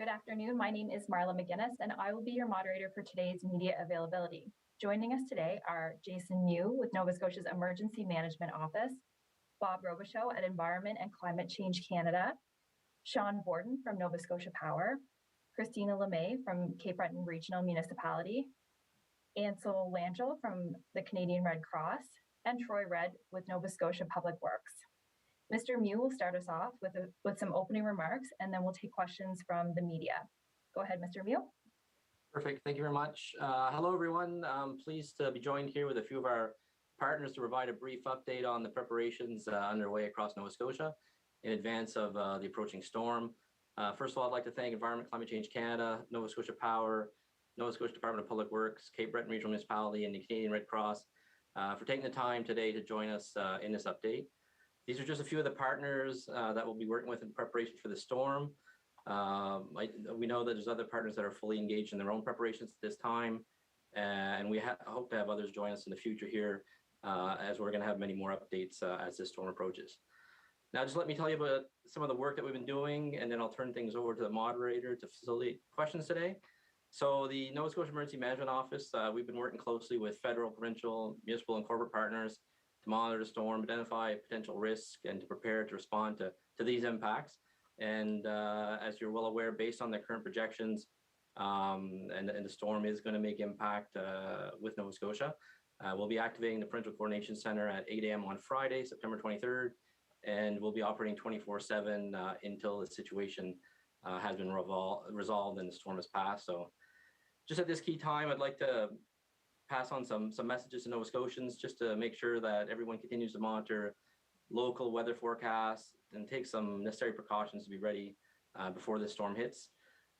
Good afternoon. My name is Marla McGinnis, and I will be your moderator for today's media availability. Joining us today are Jason Mew with Nova Scotia's Emergency Management Office, Bob Robichaud at Environment and Climate Change Canada, Sean Borden from Nova Scotia Power, Christina LeMay from Cape Breton Regional Municipality, Ansel Langell from the Canadian Red Cross, and Troy Red with Nova Scotia Public Works. Mr. Mew will start us off with some opening remarks, and then we'll take questions from the media. Go ahead, Mr. Mew. Perfect. Thank you very much. Hello, everyone. I'm pleased to be joined here with a few of our partners to provide a brief update on the preparations underway across Nova Scotia in advance of the approaching storm. First of all, I'd like to thank Environment Climate Change Canada, Nova Scotia Power, Nova Scotia Department of Public Works, Cape Breton Regional Municipality, and the Canadian Red Cross for taking the time today to join us in this update. These are just a few of the partners that we'll be working with in preparation for the storm. We know that there's other partners that are fully engaged in their own preparations at this time, and we hope to have others join us in the future here as we're going to have many more updates as this storm approaches. Now, just let me tell you about some of the work that we've been doing, and then I'll turn things over to the moderator to facilitate questions today. So the Nova Scotia Emergency Management Office, we've been working closely with federal, provincial, municipal, and corporate partners to monitor the storm, identify potential risk, and to prepare to respond to these impacts. And as you're well aware, based on the current projections, and the storm is going to make impact with Nova Scotia, we'll be activating the Provincial Coordination Center at 8 a.m. on Friday, September 23rd, and we'll be operating 24/7 until the situation has been resolved and the storm has passed. So just at this key time, I'd like to pass on some messages to Nova Scotians just to make sure that everyone continues to monitor local weather forecasts and take some necessary precautions to be ready before the storm hits.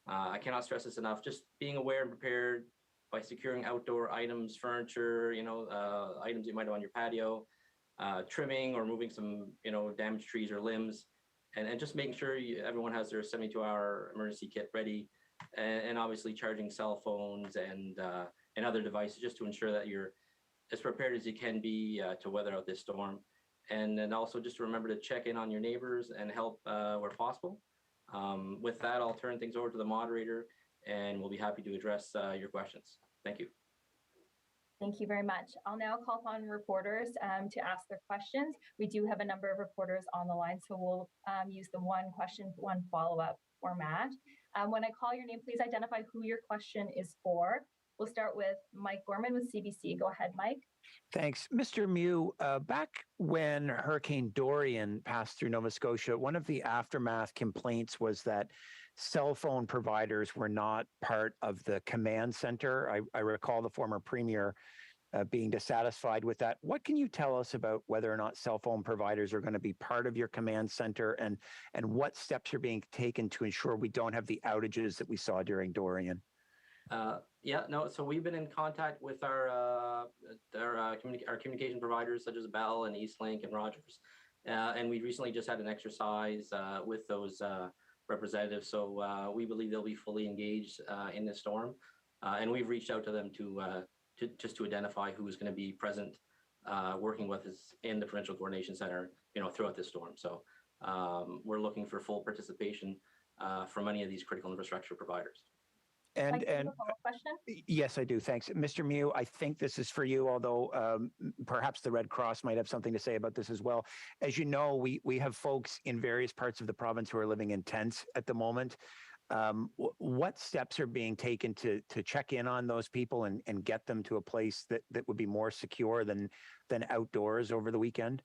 I cannot stress this enough, just being aware and prepared by securing outdoor items, furniture, items you might have on your patio, trimming or moving some, damaged trees or limbs, and just making sure everyone has their 72-hour emergency kit ready, and obviously charging cell phones and other devices just to ensure that you're as prepared as you can be to weather out this storm. And then also just to remember to check in on your neighbors and help where possible. With that, I'll turn things over to the moderator, and we'll be happy to address your questions. Thank you. Thank you very much. I'll now call upon reporters to ask their questions. We do have a number of reporters on the line, so we'll use the one question, one follow-up format. When I call your name, please identify who your question is for. We'll start with Mike Gorman with CBC. Go ahead, Mike. Thanks. Mr. Mew, back when Hurricane Dorian passed through Nova Scotia, one of the aftermath complaints was that cell phone providers were not part of the command center. I recall the former premier being dissatisfied with that. What can you tell us about whether or not cell phone providers are going to be part of your command center, and what steps are being taken to ensure we don't have the outages that we saw during Dorian? So we've been in contact with our communication providers such as Bell and Eastlink and Rogers, and we recently just had an exercise with those representatives. So we believe they'll be fully engaged in this storm, and we've reached out to them to identify who's going to be present, working with us in the Provincial Coordination Center, throughout this storm. So we're looking for full participation from any of these critical infrastructure providers. And question? Yes, I do. Thanks. Mr. Mew, I think this is for you, although perhaps the Red Cross might have something to say about this as well. As you know, we have folks in various parts of the province who are living in tents at the moment. What steps are being taken to check in on those people and get them to a place that would be more secure than outdoors over the weekend?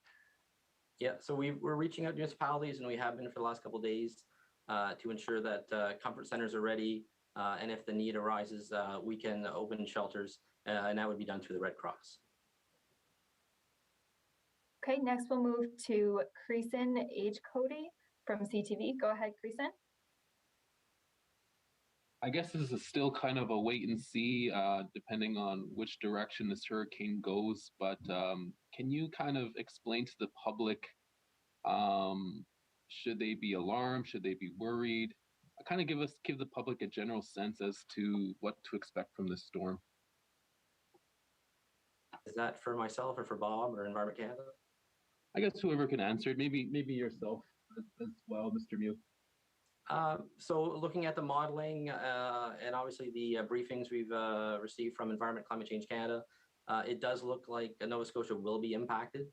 Yeah, so we're reaching out to municipalities, and we have been for the last couple of days to ensure that comfort centers are ready. And if the need arises, we can open shelters, and that would be done through the Red Cross. Okay, next we'll move to Creason Age-Cody from CTV. Go ahead, Creason. I guess this is still kind of a wait and see, depending on which direction this hurricane goes. But can you kind of explain to the public, should they be alarmed? Should they be worried? Kind of give the public a general sense as to what to expect from this storm. Is that for myself or for Bob or Environment Canada? I guess whoever can answer it. Maybe yourself as well, Mr. Mew. So looking at the modeling and obviously the briefings we've received from Environment Climate Change Canada, it does look like Nova Scotia will be impacted.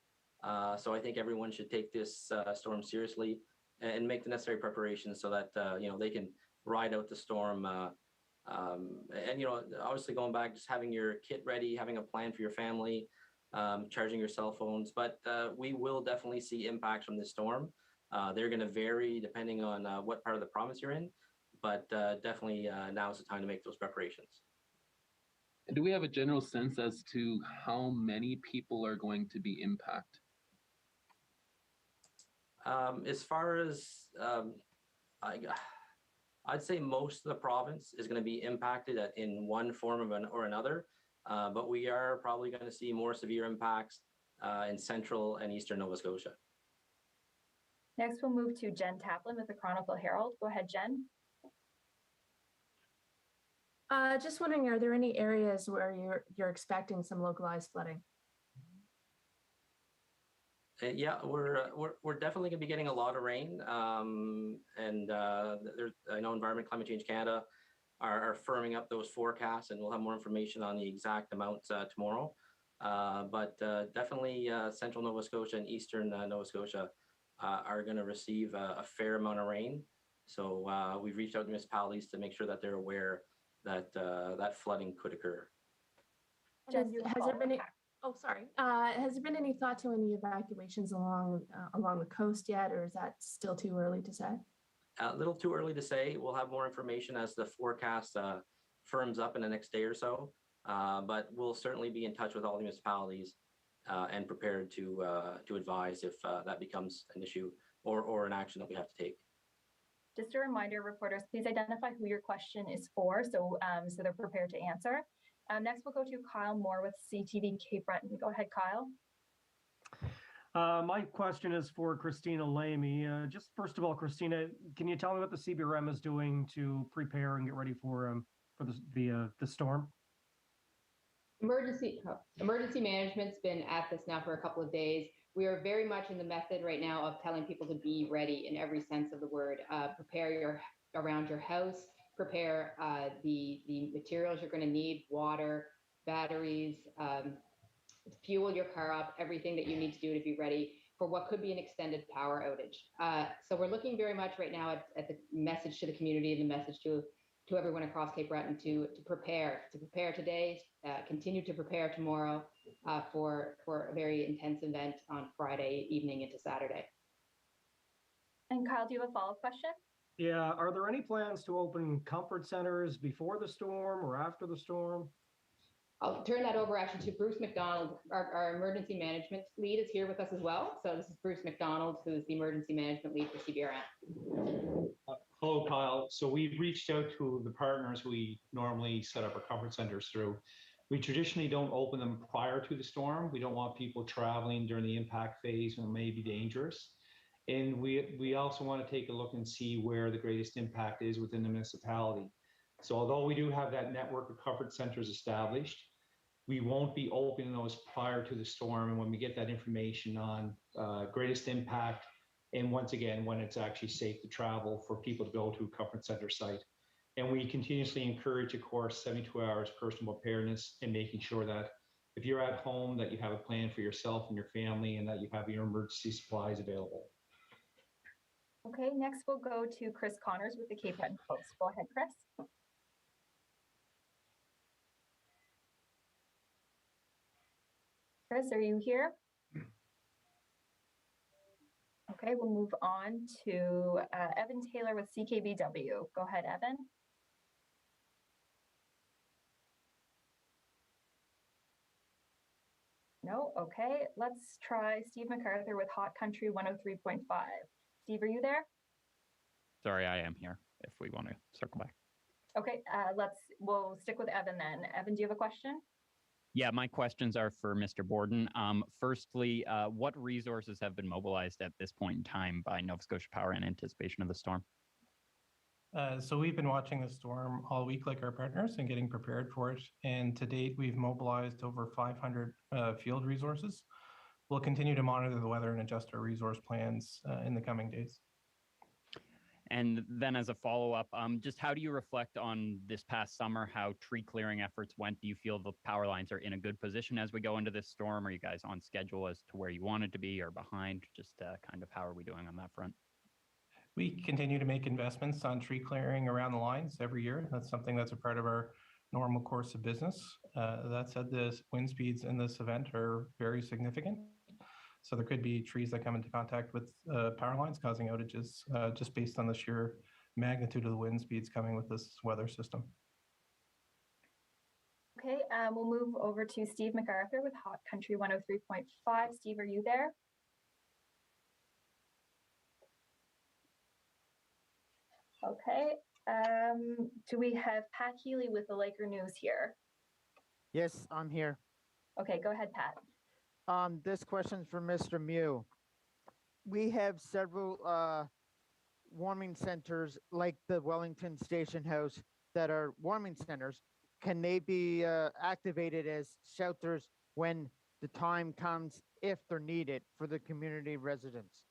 So I think everyone should take this storm seriously and make the necessary preparations so that they can ride out the storm. And obviously going back, just having your kit ready, having a plan for your family, charging your cell phones. But we will definitely see impacts from this storm. They're going to vary depending on what part of the province you're in, but definitely now is the time to make those preparations. Do we have a general sense as to how many people are going to be impacted? As far as I'd say most of the province is going to be impacted in one form or another, but we are probably going to see more severe impacts in central and eastern Nova Scotia. Next, we'll move to Jen Taplin with the Chronicle Herald. Go ahead, Jen. Just wondering, are there any areas where you're expecting some localized flooding? Yeah, we're definitely going to be getting a lot of rain, and I know Environment Climate Change Canada are firming up those forecasts, and we'll have more information on the exact amounts tomorrow. But definitely central Nova Scotia and eastern Nova Scotia are going to receive a fair amount of rain. So we've reached out to municipalities to make sure that they're aware that that flooding could occur. Has there been? Oh, sorry. Has there been any thought to any evacuations along the coast yet, or is that still too early to say? A little too early to say. We'll have more information as the forecast firms up in the next day or so. But we'll certainly be in touch with all the municipalities and prepared to advise if that becomes an issue or an action that we have to take. Just a reminder, reporters, please identify who your question is for, so they're prepared to answer. Next, we'll go to Kyle Moore with CTV Cape Breton. Go ahead, Kyle. My question is for Christina Lamy. Just first of all, Christina, can you tell me what the CBRM is doing to prepare and get ready for the storm? Emergency management's been at this now for a couple of days. We are very much in the method right now of telling people to be ready in every sense of the word. Prepare around your house, prepare the materials you're going to need, water, batteries, fuel your car up, everything that you need to do to be ready for what could be an extended power outage. So we're looking very much right now at the message to the community and the message to everyone across Cape Breton to prepare today, continue to prepare tomorrow for a very intense event on Friday evening into Saturday. And Kyle, do you have a follow-up question? Yeah, are there any plans to open comfort centers before the storm or after the storm? I'll turn that over actually to Bruce Mcdonald. Our emergency management lead is here with us as well. So this is Bruce Mcdonald, who is the emergency management lead for CBRM. Hello, Kyle. So we've reached out to the partners we normally set up our comfort centers through. We traditionally don't open them prior to the storm. We don't want people traveling during the impact phase when it may be dangerous. And we also want to take a look and see where the greatest impact is within the municipality. So although we do have that network of comfort centers established, we won't be opening those prior to the storm. And when we get that information on greatest impact, and once again, when it's actually safe to travel for people to go to a comfort center site. And we continuously encourage, of course, 72 hours personal preparedness and making sure that if you're at home, that you have a plan for yourself and your family and that you have your emergency supplies available. Okay, next we'll go to Chris Connors with the Cape Breton Post. Go ahead, Chris. Chris, are you here? Okay, we'll move on to Evan Taylor with CKBW. Go ahead, Evan. No, okay. Let's try Steve MacArthur with Hot Country 103.5. Steve, are you there? Sorry, I am here if we want to circle back. Okay, we'll stick with Evan then. Evan, do you have a question? Yeah, my questions are for Mr. Borden. Firstly, what resources have been mobilized at this point in time by Nova Scotia Power in anticipation of the storm? So we've been watching the storm all week like our partners and getting prepared for it. And to date, we've mobilized over 500 field resources. We'll continue to monitor the weather and adjust our resource plans in the coming days. And then as a follow-up, just how do you reflect on this past summer, how tree clearing efforts went? Do you feel the power lines are in a good position as we go into this storm? Are you guys on schedule as to where you wanted to be or behind? Just kind of how are we doing on that front? We continue to make investments on tree clearing around the lines every year. That's something that's a part of our normal course of business. That said, the wind speeds in this event are very significant. So there could be trees that come into contact with power lines causing outages just based on the sheer magnitude of the wind speeds coming with this weather system. Okay, we'll move over to Steve MacArthur with Hot Country 103.5. Steve, are you there? Okay, do we have Pat Healy with the Laker News here? Yes, I'm here. Okay, go ahead, Pat. This question's for Mr. Mew. We have several warming centers like the Wellington Station House that are warming centers. Can they be activated as shelters when the time comes, if they're needed for the community residents?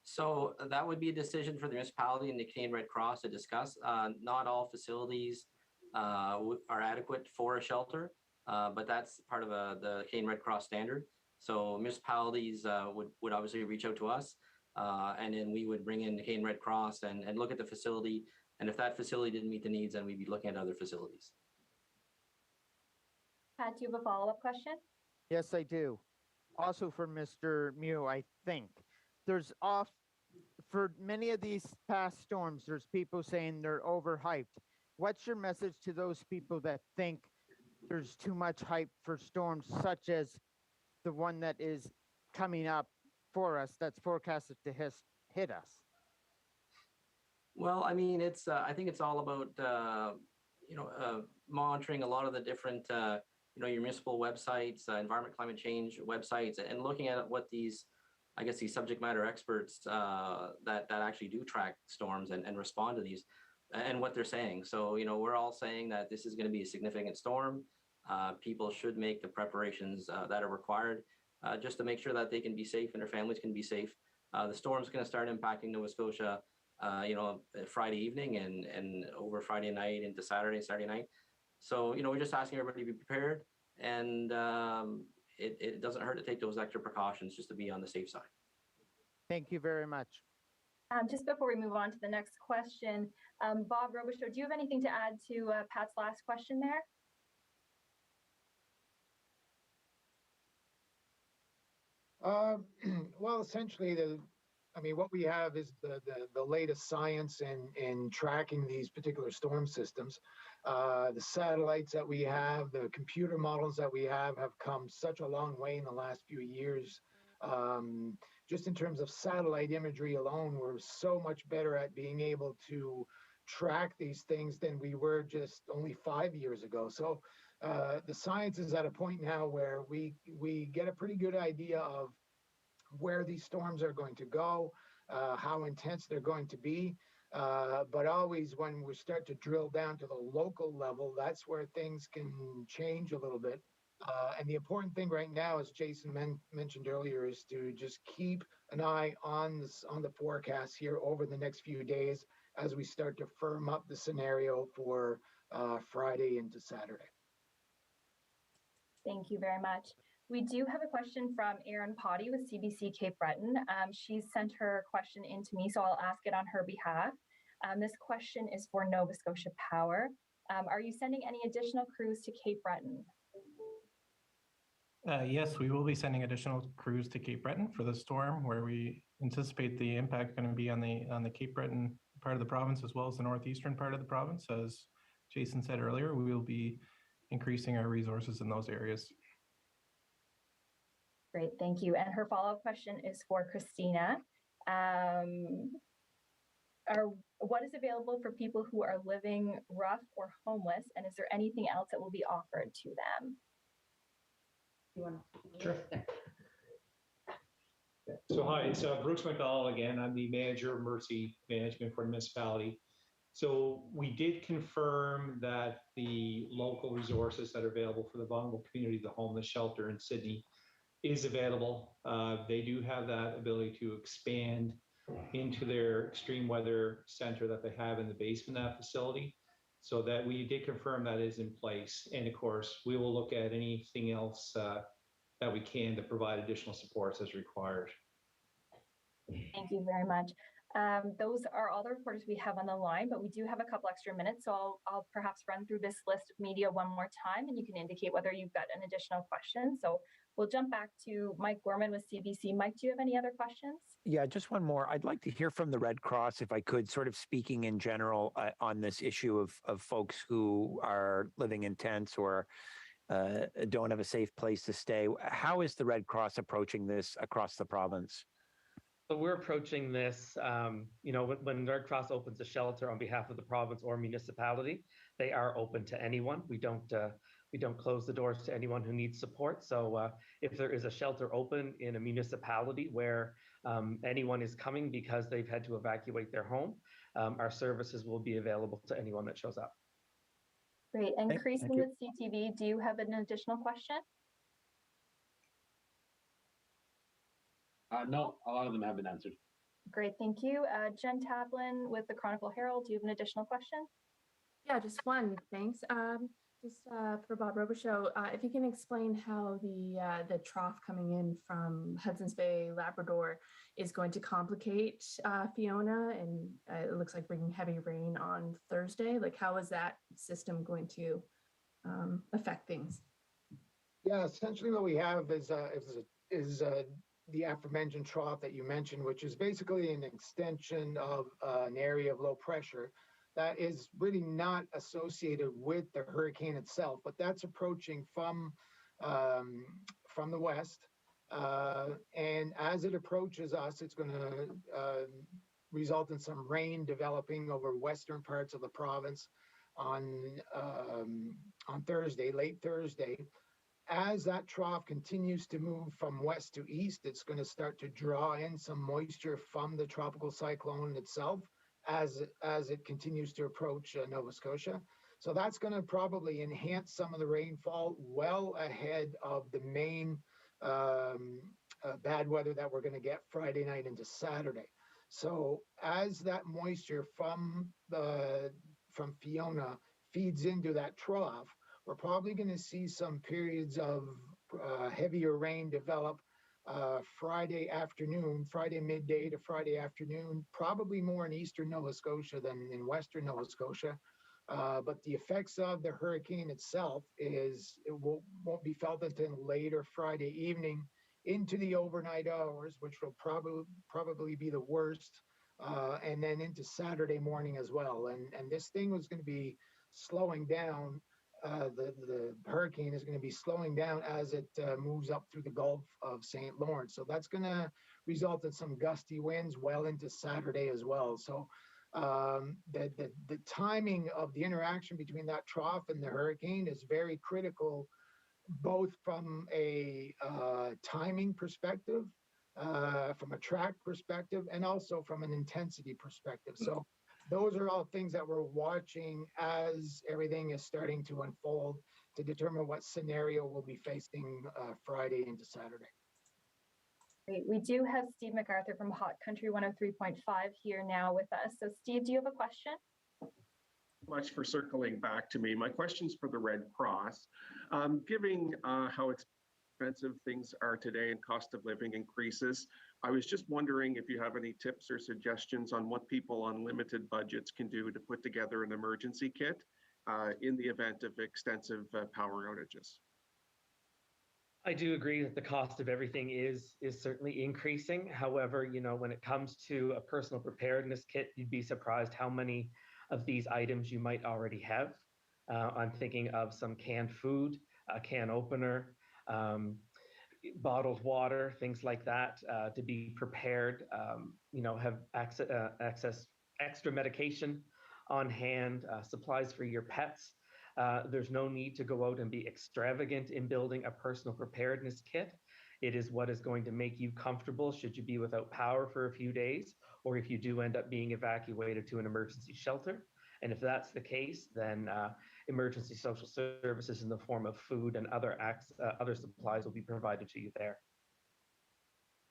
So that would be a decision for the municipality and the Canadian Red Cross to discuss. Not all facilities are adequate for a shelter, but that's part of the Canadian Red Cross standard. So municipalities would obviously reach out to us, and then we would bring in the Canadian Red Cross and look at the facility. And if that facility didn't meet the needs, then we'd be looking at other facilities. Pat, do you have a follow-up question? Yes, I do. Also for Mr. Mew, I think. For many of these past storms, there's people saying they're overhyped. What's your message to those people that think there's too much hype for storms such as the one that is coming up for us that's forecasted to hit us? Well, I mean, it's I think it's all about monitoring a lot of the different your municipal websites, environment climate change websites, and looking at what these, I guess, these subject matter experts that actually do track storms and respond to these and what they're saying. So, we're all saying that this is going to be a significant storm. People should make the preparations that are required just to make sure that they can be safe and their families can be safe. The storm's going to start impacting Nova Scotia, Friday evening and over Friday night into Saturday night. So, we're just asking everybody to be prepared, and it doesn't hurt to take those extra precautions just to be on the safe side. Thank you very much. Just before we move on to the next question, Bob Robichaud, do you have anything to add to Pat's last question there? Well, essentially, what we have is the latest science in tracking these particular storm systems. The satellites that we have, the computer models that we have come such a long way in the last few years. Just in terms of satellite imagery alone, we're so much better at being able to track these things than we were just only 5 years ago. So the science is at a point now where we get a pretty good idea of where these storms are going to go, how intense they're going to be. But always when we start to drill down to the local level, that's where things can change a little bit. And the important thing right now, as Jason mentioned earlier, is to just keep an eye on the forecast here over the next few days as we start to firm up the scenario for Friday into Saturday. Thank you very much. We do have a question from Erin Potty with CBC Cape Breton. She's sent her question in to me, so I'll ask it on her behalf. This question is for Nova Scotia Power. Are you sending any additional crews to Cape Breton? Yes, we will be sending additional crews to Cape Breton for the storm, where we anticipate the impact going to be on the Cape Breton part of the province as well as the northeastern part of the province. As Jason said earlier, we will be increasing our resources in those areas. Great, thank you. And her follow-up question is for Christina. What is available for people who are living rough or homeless, and is there anything else that will be offered to them? You want to? Sure. So hi, it's Brooks Mcdonald again. I'm the manager of emergency management for the municipality. So we did confirm that the local resources that are available for the vulnerable community, the homeless shelter in Sydney, is available. They do have that ability to expand into their extreme weather center that they have in the basement of that facility. So that we did confirm that is in place. And of course, we will look at anything else that we can to provide additional supports as required. Thank you very much. Those are all the reporters we have on the line, but we do have a couple extra minutes, so I'll perhaps run through this list of media one more time, and you can indicate whether you've got an additional question. So we'll jump back to Mike Gorman with CBC. Mike, do you have any other questions? Yeah, just one more. I'd like to hear from the Red Cross, if I could, sort of speaking in general on this issue of folks who are living in tents or don't have a safe place to stay. How is the Red Cross approaching this across the province? So we're approaching this, when Red Cross opens a shelter on behalf of the province or municipality, they are open to anyone. We don't close the doors to anyone who needs support. So if there is a shelter open in a municipality where anyone is coming because they've had to evacuate their home, our services will be available to anyone that shows up. Great. And Creasy with CTV, do you have an additional question? No, a lot of them have been answered. Great, thank you. Jen Taplin with the Chronicle Herald, do you have an additional question? Yeah, just one, thanks. For Bob Robichaud, if you can explain how the trough coming in from Hudson's Bay, Labrador is going to complicate Fiona, and it looks like bringing heavy rain on Thursday. Like, how is that system going to affect things? Yeah, essentially what we have is the aforementioned trough that you mentioned, which is basically an extension of an area of low pressure that is really not associated with the hurricane itself, but that's approaching from the west. And as it approaches us, it's going to result in some rain developing over western parts of the province on Thursday, late Thursday. As that trough continues to move from west to east, it's going to start to draw in some moisture from the tropical cyclone itself as it continues to approach Nova Scotia. So that's going to probably enhance some of the rainfall well ahead of the main bad weather that we're going to get Friday night into Saturday. So as that moisture from Fiona feeds into that trough, we're probably going to see some periods of heavier rain develop Friday afternoon, Friday midday to Friday afternoon, probably more in eastern Nova Scotia than in western Nova Scotia. But the effects of the hurricane itself won't be felt until later Friday evening into the overnight hours, which will probably be the worst, and then into Saturday morning as well. And this thing was going to be slowing down. The hurricane is going to be slowing down as it moves up through the Gulf of St. Lawrence. So that's going to result in some gusty winds well into Saturday as well. So the timing of the interaction between that trough and the hurricane is very critical, both from a timing perspective, from a track perspective, and also from an intensity perspective. So those are all things that we're watching as everything is starting to unfold to determine what scenario we'll be facing Friday into Saturday. Great. We do have Steve MacArthur from Hot Country 103.5 here now with us. So Steve, do you have a question? Much for circling back to me. My question's for the Red Cross. Given how expensive things are today and cost of living increases, I was just wondering if you have any tips or suggestions on what people on limited budgets can do to put together an emergency kit in the event of extensive power outages. I do agree that the cost of everything is certainly increasing. However, when it comes to a personal preparedness kit, you'd be surprised how many of these items you might already have. I'm thinking of some canned food, a can opener, bottled water, things like that, to be prepared, have access extra medication on hand, supplies for your pets. There's no need to go out and be extravagant in building a personal preparedness kit. It is what is going to make you comfortable should you be without power for a few days, or if you do end up being evacuated to an emergency shelter. And if that's the case, then emergency social services in the form of food and other supplies will be provided to you there.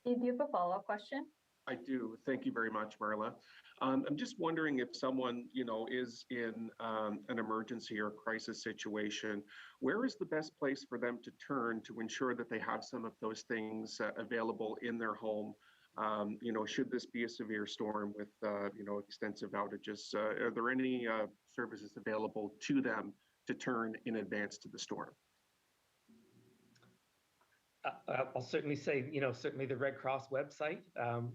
Steve, do you have a follow-up question? I do. Thank you very much, Marla. I'm just wondering if someone, is in an emergency or crisis situation, where is the best place for them to turn to ensure that they have some of those things available in their home? Should this be a severe storm with, extensive outages, are there any services available to them to turn in advance to the storm? I'll certainly say, certainly the Red Cross website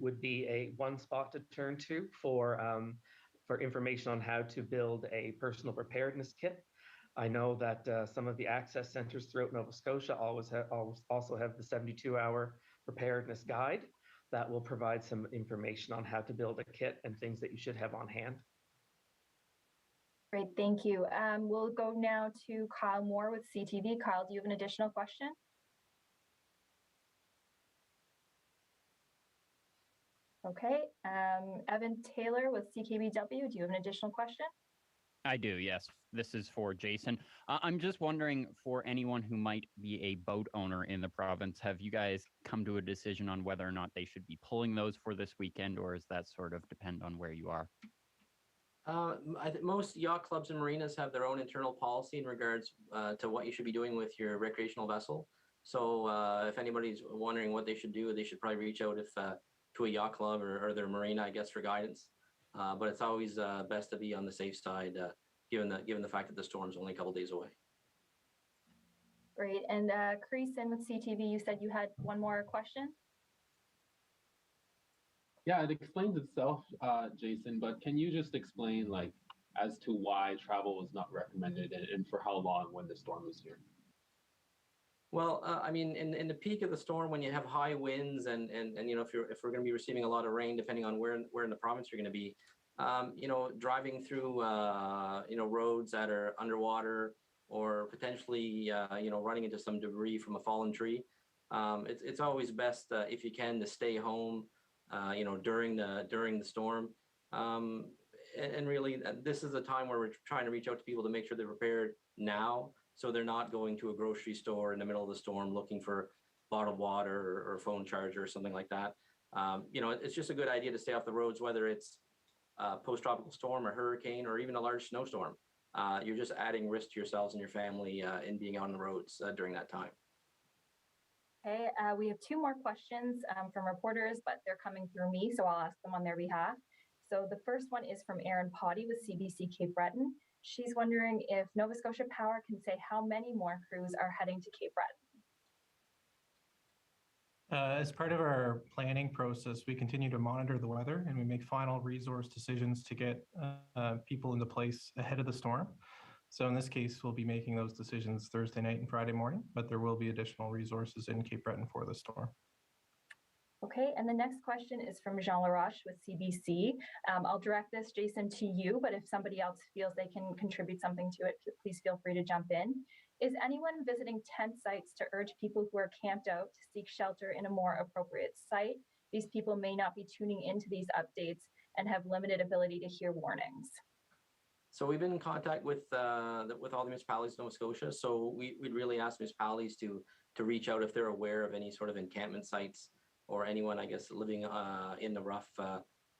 would be a one spot to turn to for information on how to build a personal preparedness kit. I know that some of the access centers throughout Nova Scotia also have the 72-hour preparedness guide that will provide some information on how to build a kit and things that you should have on hand. Great, thank you. We'll go now to Kyle Moore with CTV. Kyle, do you have an additional question? Okay, Evan Taylor with CKBW, do you have an additional question? I do, yes. This is for Jason. I'm just wondering, for anyone who might be a boat owner in the province, have you guys come to a decision on whether or not they should be pulling those for this weekend, or does that sort of depend on where you are? I think most yacht clubs and marinas have their own internal policy in regards to what you should be doing with your recreational vessel. So if anybody's wondering what they should do, they should probably reach out to a yacht club or their marina, I guess, for guidance. But it's always best to be on the safe side, given the fact that the storm's only a couple days away. Great. And Creason with CTV, you said you had one more question? Yeah, it explains itself, Jason, but can you just explain, as to why travel was not recommended and for how long when the storm was here? Well, I mean, in the peak of the storm, when you have high winds and if we're going to be receiving a lot of rain, depending on where in the province you're going to be, driving through roads that are underwater or potentially running into some debris from a fallen tree, it's always best if you can to stay home during the storm. And really, this is a time where we're trying to reach out to people to make sure they're prepared now, so they're not going to a grocery store in the middle of the storm looking for bottled water or phone charger or something like that. It's just a good idea to stay off the roads, whether it's a post-tropical storm or hurricane or even a large snowstorm. You're just adding risk to yourselves and your family in being on the roads during that time. Okay, we have two more questions from reporters, but they're coming through me, so I'll ask them on their behalf. So the first one is from Erin Potty with CBC Cape Breton. She's wondering if Nova Scotia Power can say how many more crews are heading to Cape Breton. As part of our planning process, we continue to monitor the weather and we make final resource decisions to get people into place ahead of the storm. So in this case, we'll be making those decisions Thursday night and Friday morning, but there will be additional resources in Cape Breton for the storm. Okay, and the next question is from Jean Laroche with CBC. I'll direct this, Jason, to you, but if somebody else feels they can contribute something to it, please feel free to jump in. Is anyone visiting tent sites to urge people who are camped out to seek shelter in a more appropriate site? These people may not be tuning into these updates and have limited ability to hear warnings. So we've been in contact with all the municipalities in Nova Scotia. So we'd really ask municipalities to reach out if they're aware of any sort of encampment sites or anyone, I guess, living in the rough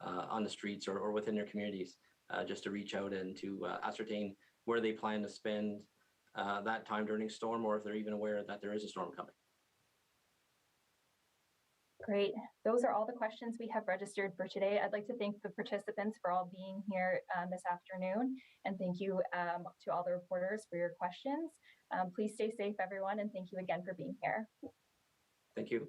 on the streets or within their communities, just to reach out and to ascertain where they plan to spend that time during a storm, or if they're even aware that there is a storm coming. Great. Those are all the questions we have registered for today. I'd like to thank the participants for all being here this afternoon. And thank you to all the reporters for your questions. Please stay safe, everyone. And thank you again for being here. Thank you.